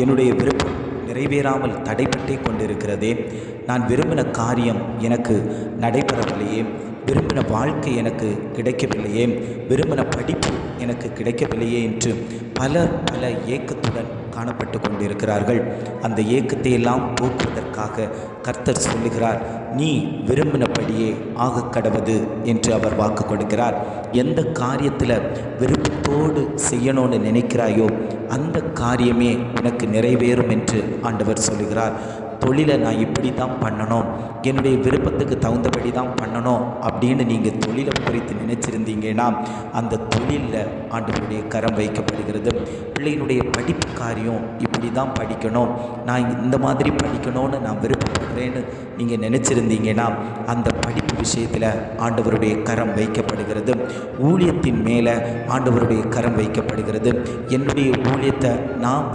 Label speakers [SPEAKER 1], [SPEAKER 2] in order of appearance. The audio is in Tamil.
[SPEAKER 1] என்னுடைய விருப்பம் நிறைவேறாமல் தடைப்பட்டே கொண்டிருக்கிறதே, நான் விரும்பின காரியம் எனக்கு நடைபெறவில்லையே, விரும்பின வாழ்க்கை எனக்கு கிடைக்கவில்லையே, விரும்பின படிப்பு எனக்கு கிடைக்கவில்லையே என்று பல ஏக்கத்துடன் காணப்பட்டு கொண்டிருக்கிறார்கள். அந்த ஏக்கத்தை எல்லாம் போக்குவதற்காக கர்த்தர் சொல்லுகிறார், நீ விரும்பினபடியே ஆக கடவது என்று அவர் வாக்கு கொடுக்கிறார். எந்த காரியத்தில் விருப்பத்தோடு செய்யணும்னு நினைக்கிறாயோ அந்த காரியமே உனக்கு நிறைவேறும் என்று ஆண்டவர் சொல்லுகிறார். தொழிலை நான் இப்படி தான் பண்ணணும், என்னுடைய விருப்பத்துக்கு தகுந்தபடி தான் பண்ணணும் அப்படின்னு நீங்கள் தொழிலை குறித்து நினச்சிருந்தீங்கன்னா அந்த தொழிலில் ஆண்டவருடைய கரம் வைக்கப்படுகிறது. பிள்ளையினுடைய படிப்பு காரியம் இப்படி தான் படிக்கணும், நான் இந்த மாதிரி படிக்கணும்னு நான் விருப்பப்படுறேன்னு நீங்கள் நினச்சிருந்தீங்கன்னா அந்த படிப்பு விஷயத்தில் ஆண்டவருடைய கரம் வைக்கப்படுகிறது. ஊழியத்தின் மேலே ஆண்டவருடைய கரம் வைக்கப்படுகிறது. என்னுடைய ஊழியத்தை நான்